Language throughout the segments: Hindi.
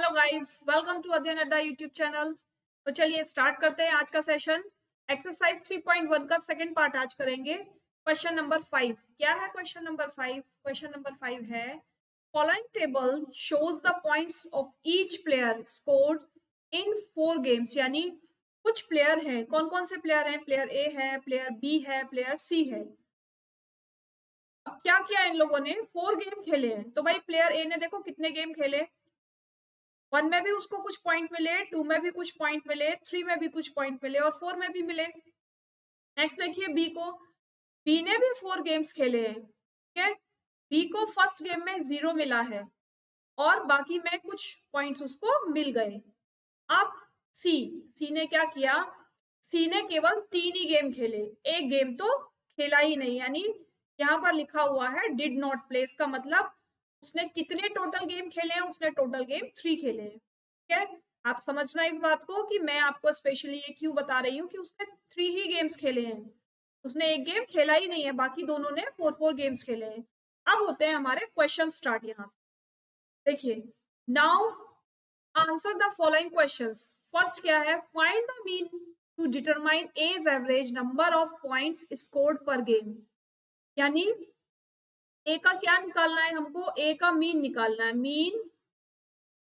हेलो गाइस, वेलकम टू अध्ययन अड्डा यूट्यूब चैनल। तो चलिए स्टार्ट करते हैं आज का सेशन। एक्सरसाइज 3.1 का सेकंड पार्ट आज करेंगे। क्वेश्चन नंबर 5 क्या है? क्वेश्चन नंबर 5 है following table shows the points of each player scored in 4 games. यानी कुछ प्लेयर हैं, कौन कौन से प्लेयर हैं? प्लेयर ए है, प्लेयर बी है, प्लेयर सी है। अब क्या किया इन लोगों ने? 4 गेम खेले हैं। तो भाई प्लेयर ए ने देखो कितने गेम खेले, 1 में भी उसको कुछ पॉइंट मिले, 2 में भी कुछ पॉइंट मिले, 3 में भी कुछ पॉइंट मिले और 4 में भी मिले। नेक्स्ट देखिए बी को, बी ने भी 4 गेम्स खेले हैं। ठीक है, बी को फर्स्ट गेम में 0 मिला है और बाकी में कुछ पॉइंट्स उसको मिल गए। अब सी ने क्या किया? सी ने केवल 3 ही गेम खेले, एक गेम तो खेला ही नहीं। यानी यहाँ पर लिखा हुआ है डिड नॉट प्ले, इसका मतलब उसने कितने टोटल गेम खेले हैं? उसने टोटल गेम 3 खेले हैं। ठीक है, आप समझना इस बात को कि मैं आपको स्पेशली ये क्यों बता रही हूँ कि उसने 3 ही गेम्स खेले हैं, उसने एक गेम खेला ही नहीं है, बाकी दोनों ने 4 गेम्स खेले हैं। अब होते हैं हमारे क्वेश्चन स्टार्ट। यहाँ से देखिए, now answer the following questions. First क्या है? Find the mean to determine as average number of points scored per game. यानी ए का क्या निकालना है हमको? ए का मीन निकालना है, मीन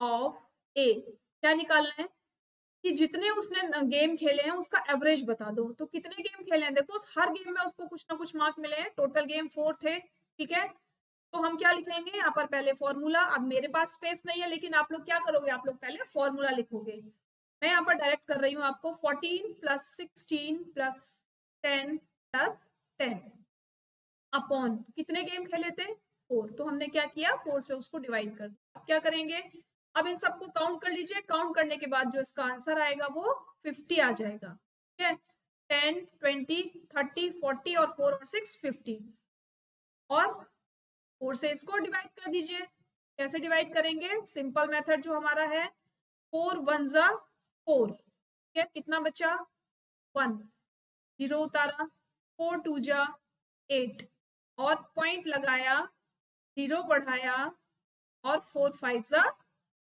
ऑफ ए। क्या निकालना है? कि जितने उसने गेम खेले हैं उसका एवरेज बता दो। तो कितने गेम खेले हैं? देखो हर गेम में उसको कुछ ना कुछ मार्क मिले हैं, टोटल गेम 4 थे। ठीक है, तो हम क्या लिखेंगे यहाँ पर? पहले फॉर्मूला। अब मेरे पास स्पेस नहीं है, लेकिन आप लोग क्या करोगे? आप लोग पहले फॉर्मूला लिखोगे। मैं यहाँ पर डायरेक्ट कर रही हूँ आपको। 14 प्लस 16 प्लस 10 प्लस 10 अपॉन कितने गेम खेले थे? 4। तो हमने क्या किया? 4 से उसको डिवाइड कर दिया। अब क्या करेंगे? अब इन सबको काउंट कर लीजिए। काउंट करने के बाद जो इसका आंसर आएगा वो 50 आ जाएगा। ठीक है, 10 20 30 40 और 4 और 6 50 और 4 से इसको डिवाइड कर दीजिए। कैसे डिवाइड करेंगे? सिंपल मेथड जो हमारा है, 4 1 जा 4। ठीक है, कितना बचा? 1, 0 उतारा, 4 2 जा 8 और पॉइंट लगाया, 0 बढ़ाया और 4 5 जा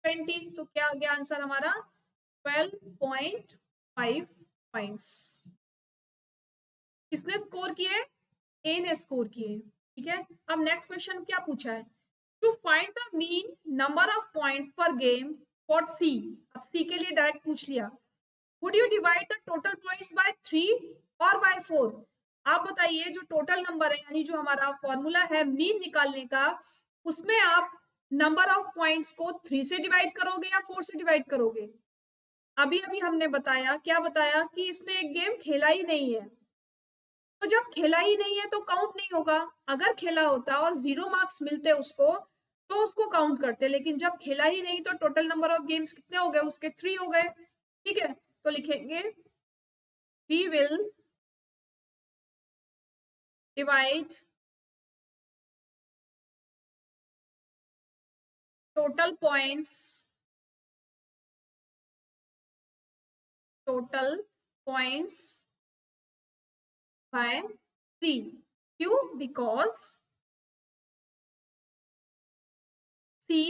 20। तो क्या आ गया आंसर हमारा? 12.5 पॉइंट्स। किसने स्कोर किए? ए ने स्कोर किए। ठीक है, अब नेक्स्ट क्वेश्चन क्या पूछा है? To find the mean number of points per game for C. अब सी के लिए डायरेक्ट पूछ लिया। Would you divide the total points by 3 और बाय 4? आप बताइए, जो टोटल नंबर है यानी जो हमारा फॉर्मूला है मीन निकालने का, उसमें आप नंबर ऑफ पॉइंट्स को 3 से डिवाइड करोगे या 4 से डिवाइड करोगे? अभी अभी हमने बताया, क्या बताया? कि इसने एक गेम खेला ही नहीं है। तो जब खेला ही नहीं है तो काउंट नहीं होगा। अगर खेला होता और 0 मार्क्स मिलते उसको तो उसको काउंट करते, लेकिन जब खेला ही नहीं तो टोटल नंबर ऑफ गेम्स कितने हो गए उसके? 3 हो गए। ठीक है, तो लिखेंगे we will divide total points by 3। क्यों? Because C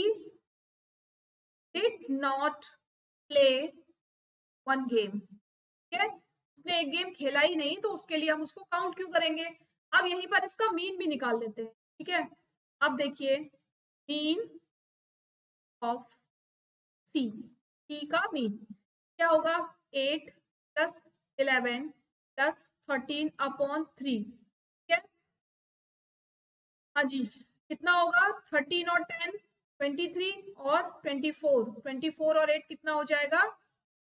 did not play 1 game. ठीक है, उसने एक गेम खेला ही नहीं तो उसके लिए हम उसको काउंट क्यों करेंगे? अब यहीं पर इसका मीन भी निकाल लेते हैं। ठीक है, अब देखिए मीन ऑफ सी का मीन क्या होगा? 8 प्लस 11 प्लस 13 अपॉन 3। ठीक है, हाँ जी, कितना होगा? 13 और 10 23 और 24 और 8 कितना हो जाएगा?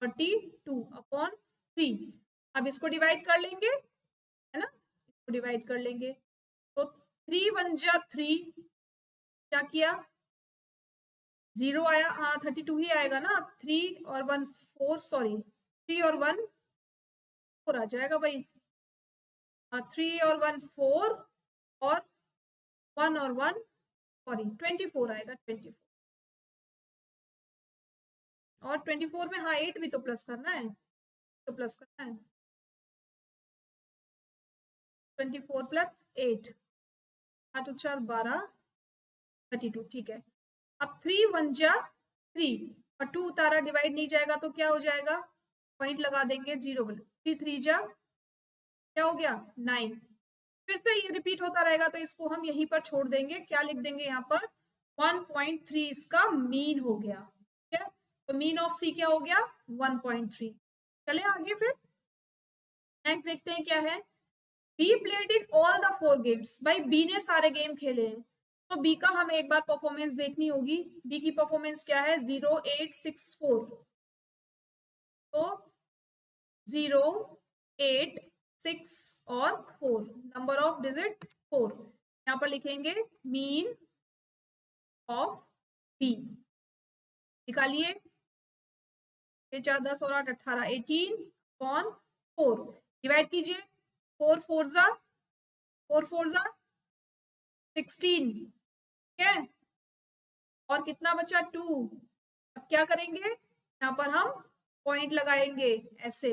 32 अपॉन 3। अब इसको डिवाइड कर लेंगे, है ना? इसको डिवाइड कर लेंगे तो 3 1 जा 3, क्या किया? 0 आया, हाँ 32 ही आएगा ना। 3 और 1 4, सॉरी 3 और 1 4 आ जाएगा भाई। 3 और 1 4 और 1 और 1 सॉरी 24 आएगा। 24 और 24 में हाँ 8 भी तो प्लस करना है, तो प्लस करना है। 24 प्लस 8 8 4 12 32। ठीक है, अब 3 1 जा 3, और 2 उतारा डिवाइड नहीं जाएगा तो क्या हो जाएगा, पॉइंट लगा देंगे, 0 3 3 जा क्या हो गया 9। फिर से ये रिपीट होता रहेगा तो इसको हम यहीं पर छोड़ देंगे, क्या लिख देंगे यहाँ पर 1.3 इसका मीन हो गया। ठीक है, तो मीन ऑफ सी क्या हो गया 1.3। चले आगे फिर नेक्स्ट देखते हैं क्या है। Be played in all the 4 games, भाई बी ने सारे गेम खेले हैं तो बी का हमें एक बार परफॉर्मेंस देखनी होगी। बी की परफॉर्मेंस क्या है 0864, तो 0 8 6 और 4, नंबर ऑफ डिजिट 4, यहाँ पर लिखेंगे मीन ऑफ बी। निकालिए 4 10 और 8 18 18 अपॉन 4, डिवाइड कीजिए 4 4 जा 16, ठीक है, और कितना बचा 2। अब क्या करेंगे, यहाँ पर हम पॉइंट लगाएंगे ऐसे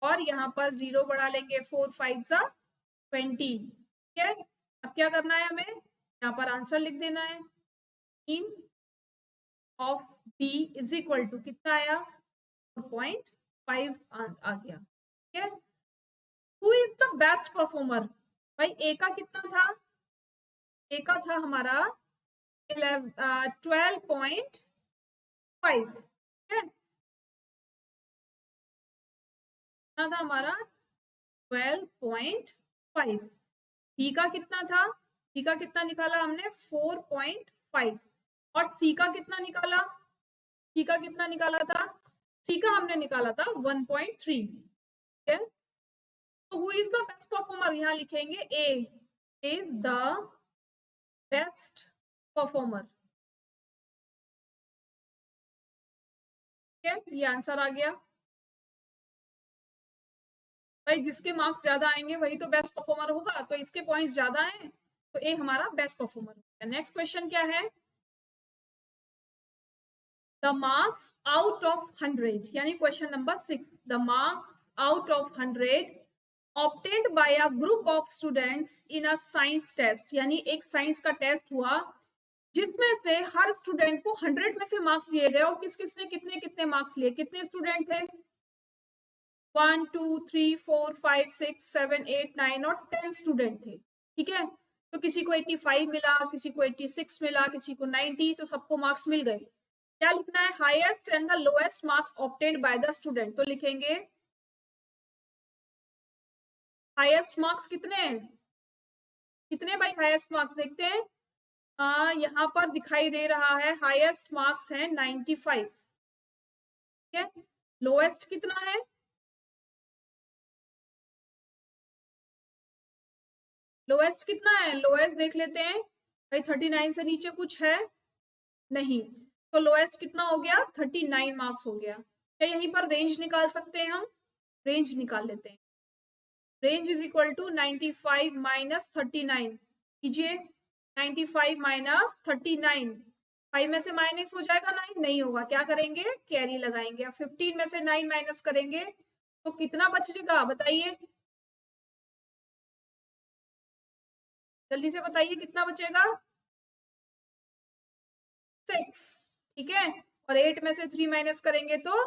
और यहाँ पर 0 बढ़ा लेंगे, 4 5 जा 20, ठीक है। अब क्या करना है हमें, यहाँ पर आंसर लिख देना है, mean of B is equal to कितना आया 4.5 आ गया, ठीक है। Who is the best performer, भाई ए का कितना था, ए का था हमारा 12.5, ठीक है, कितना था हमारा 12.5। बी का कितना था, बी का कितना निकाला हमने 4.5, और सी का कितना निकाला, सी का कितना निकाला था, सी का हमने निकाला था 1.3, ठीक है। तो who is the best performer, यहाँ लिखेंगे ए इज द बेस्ट परफॉर्मर, ठीक है, ये आंसर आ गया। भाई जिसके मार्क्स ज्यादा आएंगे वही तो बेस्ट परफॉर्मर होगा, तो इसके पॉइंट्स ज्यादा हैं तो ए हमारा बेस्ट परफॉर्मर होगा। नेक्स्ट क्वेश्चन क्या है, द मार्क्स आउट ऑफ 100, यानी question number 6, the marks out of 100 obtained by a group of students in a science test, यानी एक साइंस का टेस्ट हुआ जिसमें से हर स्टूडेंट को 100 में से मार्क्स दिए गए, और किस किसने कितने कितने मार्क्स लिए, कितने स्टूडेंट थे 1 2 3 4 5 6 7 8 9 और 10 स्टूडेंट थे, ठीक है। तो किसी को 85 मिला, किसी को 86 मिला, किसी को 90, तो सबको मार्क्स मिल गए। क्या लिखना है, highest and the lowest marks obtained by the student, तो लिखेंगे हाईएस्ट मार्क्स कितने हैं, कितने भाई हाईएस्ट मार्क्स देखते हैं, यहाँ पर दिखाई दे रहा है हाईएस्ट मार्क्स है 95, ठीक है। लोएस्ट कितना है, लोएस्ट कितना है, लोएस्ट देख लेते हैं भाई, 39 से नीचे कुछ है नहीं, तो लोएस्ट कितना हो गया 39 मार्क्स हो गया। क्या यहीं पर रेंज निकाल सकते हैं हम, रेंज निकाल लेते हैं, range is equal to 95 minus 39 कीजिए, 95 माइनस 39, 5 में से माइनस हो जाएगा 9, नहीं होगा, क्या करेंगे कैरी लगाएंगे। अब 15 में से 9 माइनस करेंगे तो कितना बचेगा बताइए, जल्दी से बताइए कितना बचेगा 6, ठीक है, और 8 में से 3 माइनस करेंगे तो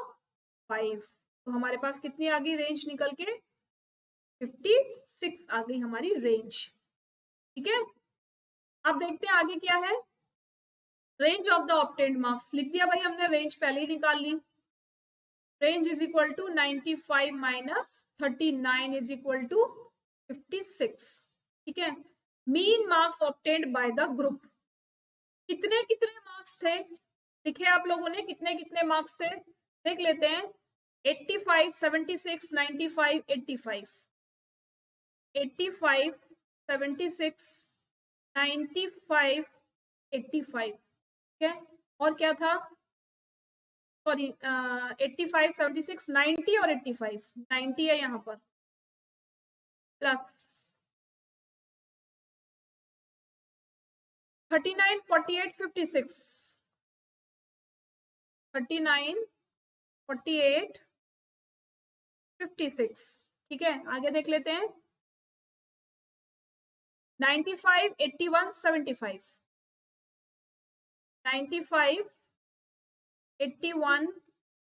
5, तो हमारे पास कितनी आ गई रेंज निकल के 56 आ गई हमारी रेंज, ठीक है। अब देखते हैं आगे क्या है, range of the obtained marks लिख दिया भाई हमने, रेंज पहले ही निकाल ली, range is equal to 95 minus 39 is equal to 56, ठीक है। Mean marks obtained by the group, कितने कितने मार्क्स थे लिखे आप लोगों ने, कितने कितने मार्क्स थे देख लेते हैं, 85 76 95 85 85 76 95 85, ठीक है, और क्या था सॉरी 85 76 90 और 85 90 है यहाँ पर, प्लस 39 48 56 39 48 56, ठीक है। आगे देख लेते हैं 95 81 75 95 81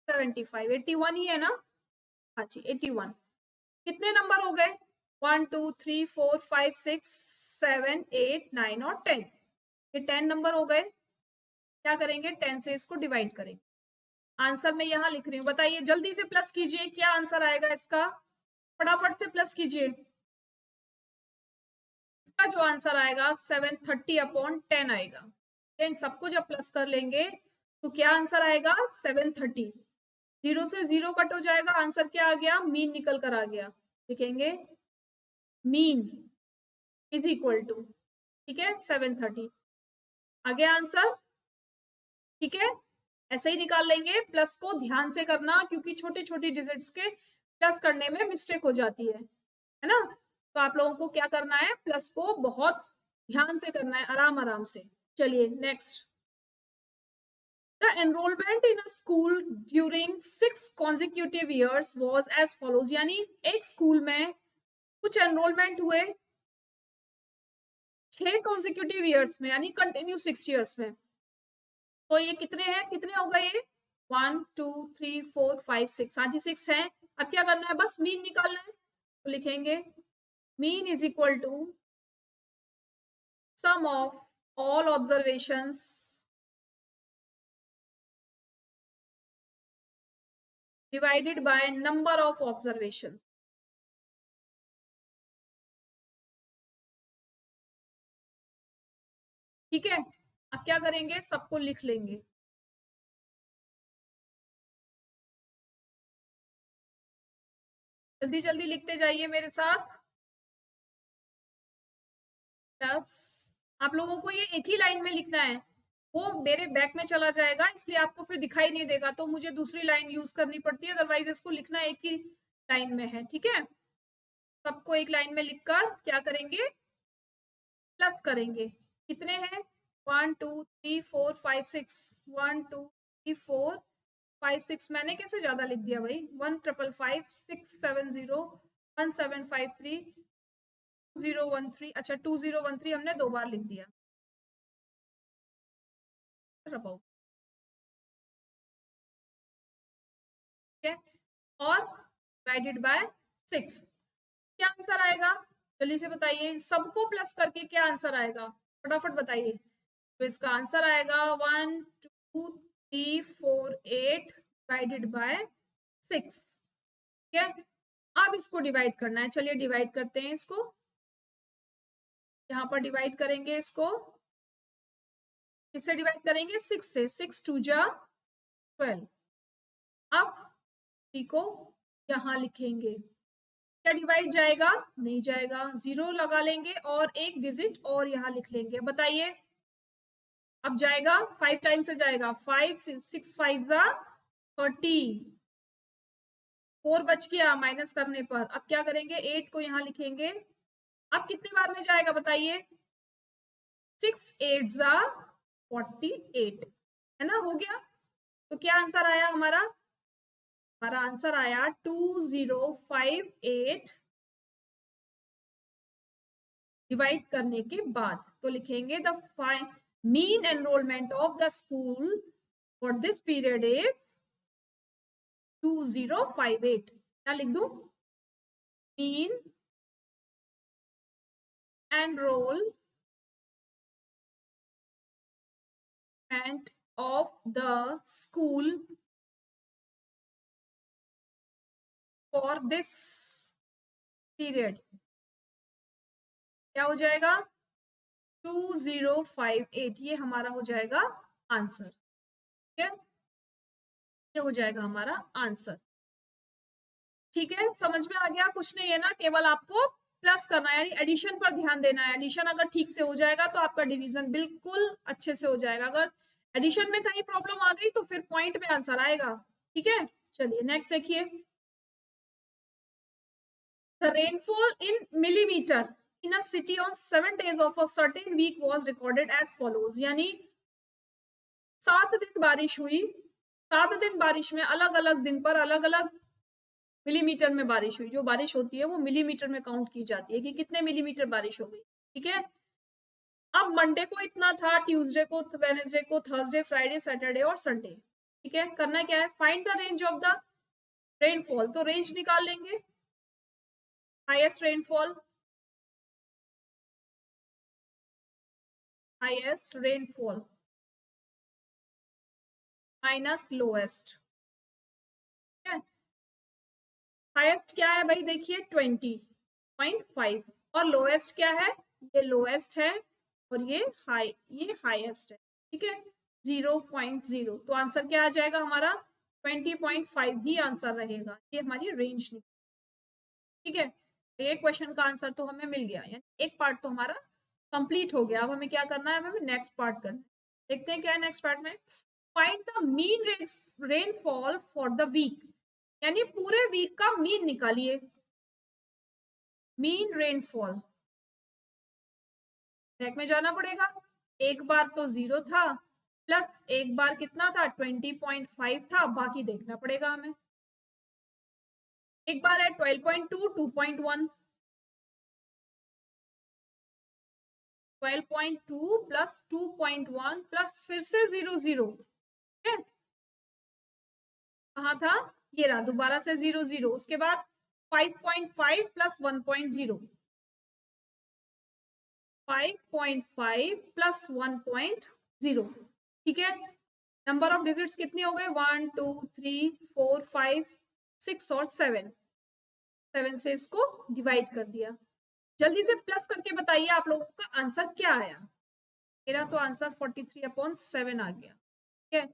75, 81 ही है ना? हाँ जी 81। कितने नंबर हो गए? 1 2 3 4 5 6 7 8 9 और 10। ये 10 नंबर हो गए। क्या करेंगे? 10 से इसको डिवाइड करेंगे। आंसर मैं यहाँ लिख रही हूँ, बताइए जल्दी से प्लस कीजिए, क्या आंसर आएगा इसका? फटाफट से प्लस कीजिए। इसका जो आंसर आएगा 730/10 आएगा। इन सबको जब प्लस कर लेंगे तो क्या आंसर आएगा? 730। 0 से 0 कट हो जाएगा, आंसर क्या आ गया? मीन निकल कर आ गया। लिखेंगे मीन इज इक्वल टू, ठीक है, 730 आ गया आंसर। ठीक है, ऐसे ही निकाल लेंगे। प्लस को ध्यान से करना क्योंकि छोटी छोटी डिजिट्स के प्लस करने में मिस्टेक हो जाती है ना? तो आप लोगों को क्या करना है? प्लस को बहुत ध्यान से करना है, आराम आराम से। चलिए next. The enrollment in a school during 6 consecutive years was as follows, यानी एक स्कूल में कुछ एनरोलमेंट हुए 6 consecutive years में, यानी कंटिन्यू 6 years में। तो ये कितने हैं? कितने हो गए ये? 1 2 3 4 5 6। हाँ जी 6 है। अब क्या करना है? बस मीन निकालना है। तो लिखेंगे mean is equal to sum of all observations divided by number of observations। ठीक है, अब क्या करेंगे? सबको लिख लेंगे। जल्दी जल्दी लिखते जाइए मेरे साथ। प्लस आप लोगों को ये एक ही लाइन में लिखना है, वो मेरे बैक में चला जाएगा इसलिए आपको फिर दिखाई नहीं देगा, तो मुझे दूसरी लाइन यूज करनी पड़ती है, अदरवाइज इसको लिखना एक ही लाइन में है। ठीक है, सबको एक लाइन में लिखकर क्या करेंगे? प्लस करेंगे। कितने हैं? 1 2 3 4 5 6। 1 2 3 4 5 6। मैंने कैसे ज्यादा लिख दिया भाई? 1 5 5 6 7 0 1 7 5 3 2013। अच्छा 2013 हमने 2 बार लिख दिया। ठीक है, और डिवाइडेड बाय 6। क्या आंसर आएगा? जल्दी से बताइए, सबको प्लस करके क्या आंसर आएगा? फटाफट बताइए। तो इसका आंसर आएगा 1 2 3 4 8 डिवाइडेड बाय 6। ठीक है, अब इसको डिवाइड करना है। चलिए डिवाइड करते हैं इसको। यहाँ पर डिवाइड करेंगे इसको, किससे डिवाइड करेंगे? 6 से। 6 2 जा 12। अब टी को यहाँ लिखेंगे। क्या डिवाइड जाएगा? नहीं जाएगा, 0 लगा लेंगे और एक डिजिट और यहाँ लिख लेंगे। बताइए अब जाएगा? 5 टाइम से जाएगा। 5 6 5 जा 30। 4 बच गया माइनस करने पर। अब क्या करेंगे? 8 को यहाँ लिखेंगे। अब कितने बार में जाएगा बताइए? 6 8 जा 48, है ना? हो गया। तो क्या आंसर आया हमारा? हमारा आंसर आया 2058 डिवाइड करने के बाद। तो लिखेंगे the mean enrolment of the school for this period is 2058। क्या लिख दूं? Mean enrolment of the school for this period क्या हो जाएगा? 2058। ये हमारा हो जाएगा आंसर। ठीक है, ये हो जाएगा हमारा आंसर। ठीक है, समझ में आ गया? कुछ नहीं है ना, केवल आपको प्लस करना है, यानी एडिशन पर ध्यान देना है। एडिशन अगर ठीक से हो जाएगा तो आपका डिवीजन बिल्कुल अच्छे से हो जाएगा। अगर एडिशन में कहीं प्रॉब्लम आ गई तो फिर पॉइंट में आंसर आएगा। ठीक है, चलिए नेक्स्ट देखिए। The rainfall in millimetre in a city on 7 days of a certain week was recorded as follows, यानी 7 दिन बारिश हुई। 7 दिन बारिश में अलग अलग दिन पर अलग अलग मिलीमीटर में बारिश हुई। जो बारिश होती है वो मिलीमीटर में काउंट की जाती है कि कितने मिलीमीटर बारिश हो गई। ठीक है, अब मंडे को इतना था, ट्यूसडे को, वेडनेसडे को, थर्सडे, फ्राइडे, सैटरडे और संडे। ठीक है, करना क्या है, find the range of the rainfall, तो रेंज निकाल लेंगे, highest rainfall, highest rainfall minus lowest, ठीक है। हाईएस्ट क्या है भाई, देखिए 20.5 और लोएस्ट क्या है, ये लोएस्ट है और ये हाईएस्ट है, ठीक है 0.0, तो आंसर क्या आ जाएगा हमारा 20.5 ही आंसर रहेगा, ये हमारी रेंज निकली, ठीक है। एक क्वेश्चन का आंसर तो हमें मिल गया, यानी एक पार्ट तो हमारा कंप्लीट हो गया। अब हमें क्या करना है, हमें नेक्स्ट पार्ट करना है। देखते हैं क्या है नेक्स्ट पार्ट में, find the mean rainfall for the week, यानी पूरे वीक का मीन निकालिए, मीन रेनफॉल, बैक में जाना पड़ेगा, एक बार तो 0 था, प्लस एक बार कितना था 20.5 था, बाकी देखना पड़ेगा हमें। एक बार है 12.2, 2.1, 12.2 प्लस 2.1 प्लस फिर से 0 0, ठीक है, कहाँ था, ये रहा, दोबारा से 0 0, उसके बाद 5.5 प्लस 1.0, 5.5 प्लस 1.0, ठीक है। नंबर ऑफ डिजिट्स कितने हो गए, 1 2 3 4 5 6 और 7, 7 से इसको डिवाइड कर दिया। जल्दी से प्लस करके बताइए आप लोगों का आंसर क्या आया। मेरा तो आंसर 43/7 आ गया, ठीक है।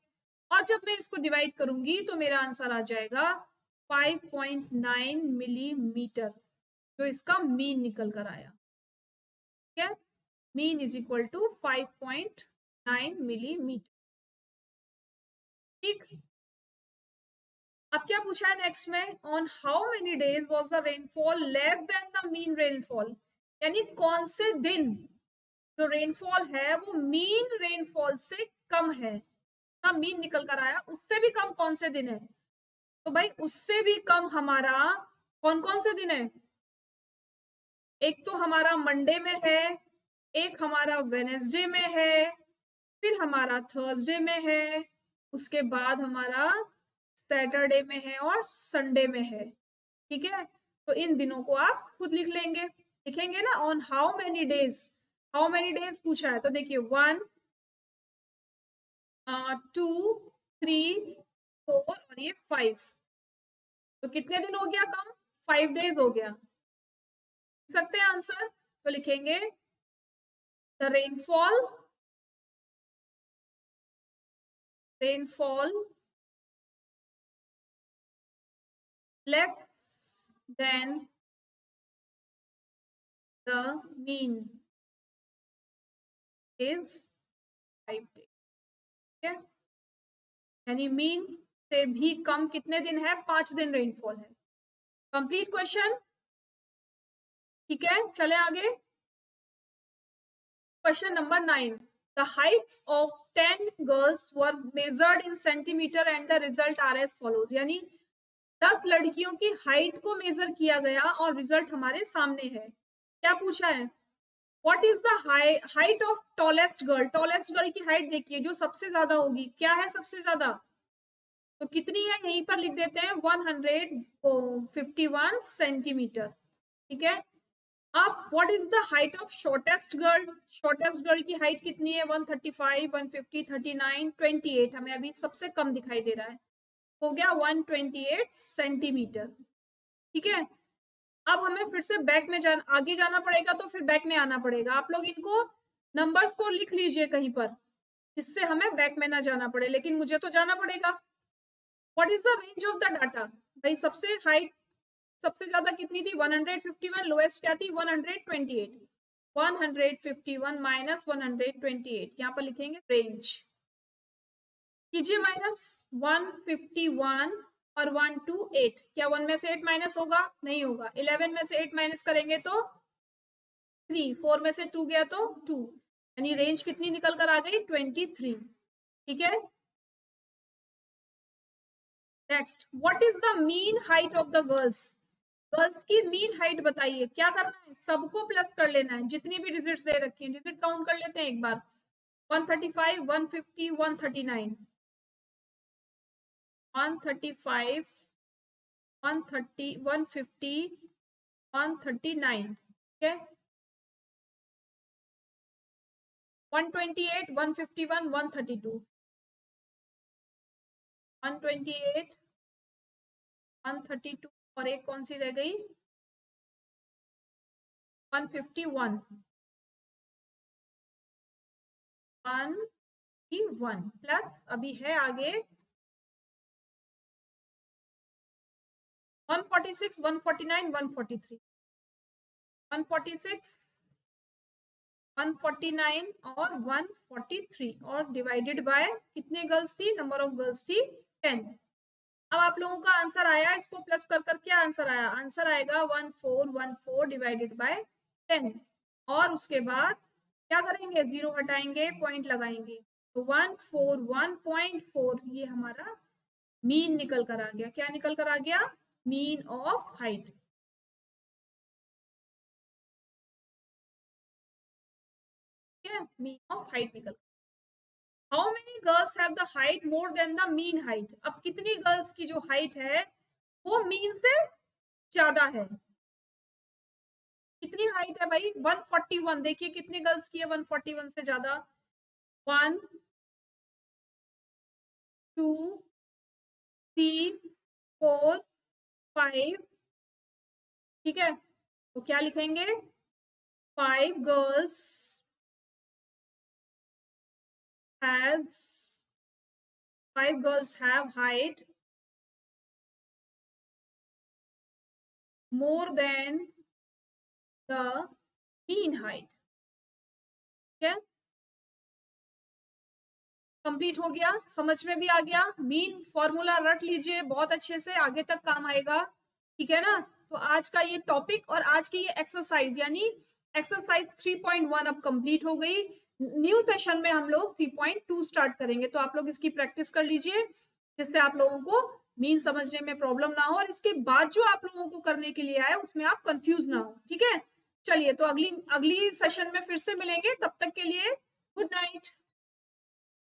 और जब मैं इसको डिवाइड करूंगी तो मेरा आंसर आ जाएगा 5.9 मिलीमीटर, जो इसका मीन निकल कर आया, ठीक है। Mean is equal to 5.9 millimetre, ठीक। अब क्या पूछा है नेक्स्ट में, on how many days was the rainfall less than the mean rainfall, यानी कौन से दिन जो रेनफॉल है वो मीन रेनफॉल से कम है, ना मीन निकल कर आया, उससे भी कम कौन से दिन है, तो भाई उससे भी कम हमारा कौन कौन से दिन है, एक तो हमारा मंडे में है, एक हमारा वेनेसडे में है, फिर हमारा थर्सडे में है, उसके बाद हमारा सैटरडे में है और संडे में है, ठीक है। तो इन दिनों को आप खुद लिख लेंगे, लिखेंगे ना, on how many days, how many days पूछा है, तो देखिए 1 2 3 4 और ये 5, तो कितने दिन हो गया कम, 5 डेज हो गया, लिख सकते हैं आंसर, तो लिखेंगे the rainfall less than the mean is 5 days, ठीक है, यानी मीन से भी कम कितने दिन है, 5 दिन रेनफॉल है। कंप्लीट क्वेश्चन, ठीक है, चले आगे। Question number 9, the heights of 10 girls were measured in centimeter and the result are as follows, यानी 10 लड़कियों की हाइट को मेजर किया गया और रिजल्ट हमारे सामने है। क्या पूछा है, what is the height of tallest girl, tallest girl की हाइट देखिए, जो सबसे ज्यादा होगी, क्या है सबसे ज्यादा, तो कितनी है यहीं पर लिख देते हैं 151 सेंटीमीटर, ठीक है। अब what is the height of shortest girl, shortest girl की हाइट कितनी है, 135 150 39 28, हमें अभी सबसे कम दिखाई दे रहा है, हो गया 128 सेंटीमीटर, ठीक है। अब हमें फिर से बैक में आगे जाना पड़ेगा, तो फिर बैक में आना पड़ेगा, आप लोग इनको नंबर्स को लिख लीजिए कहीं पर, जिससे हमें बैक में ना जाना पड़े, लेकिन मुझे तो जाना पड़ेगा। What is the range of the data, भाई सबसे हाइट सबसे ज्यादा कितनी थी 151, लोएस्ट क्या थी 128, 151 माइनस 128, यहाँ पर लिखेंगे रेंज, कीजिए माइनस 151 और 1 2 8, क्या 1 में से 8 माइनस होगा, नहीं होगा, 11 में से 8 माइनस करेंगे तो 3, 4 में से 2 गया तो 2, यानी रेंज कितनी निकल कर आ गई 23, ठीक है। Next, what is the mean height of the girls, girls की मीन हाइट बताइए, क्या करना है, सबको प्लस कर लेना है, जितनी भी डिजिट्स दे रखी है, डिजिट काउंट कर लेते हैं एक बार, 135 150 139, 135, 130, 150, 139, okay, 128, 151, 132, 128, 132 और एक कौन सी रह गई, 151, 1 प्लस अभी है आगे 146, 149, 143, 146, 149 और 143 और डिवाइडेड बाय कितने गर्ल्स थी, नंबर ऑफ गर्ल्स थी 10। अब आप लोगों का आंसर आया, इसको प्लस कर कर क्या आंसर आया, आंसर आएगा 1414 डिवाइडेड बाय 10 और उसके बाद क्या करेंगे, जीरो हटाएंगे, पॉइंट लगाएंगे, तो 141.4 ये हमारा मीन निकल कर आ गया। क्या निकल कर आ गया, mean of height. Mean of height निकल। How many girls have the height more than the mean height, अब कितनी गर्ल्स की जो हाइट है वो मीन से ज्यादा है, कितनी हाइट है भाई, 141, देखिए कितनी गर्ल्स की है 141 से ज्यादा, 1 2 3 4 5, ठीक है, तो क्या लिखेंगे, 5 girls have height more than the mean height, ठीक है, कंप्लीट हो गया, समझ में भी आ गया, मीन फॉर्मूला रट लीजिए बहुत अच्छे से, आगे तक काम आएगा, ठीक है ना। तो आज का ये टॉपिक और आज की ये एक्सरसाइज यानी एक्सरसाइज 3.1 अब कंप्लीट हो गई। न्यू सेशन में हम लोग 3.2 स्टार्ट करेंगे, तो आप लोग इसकी प्रैक्टिस कर लीजिए जिससे आप लोगों को मीन समझने में प्रॉब्लम ना हो और इसके बाद जो आप लोगों को करने के लिए आए उसमें आप कंफ्यूज ना हो, ठीक है। चलिए, तो अगली सेशन में फिर से मिलेंगे, तब तक के लिए गुड नाइट।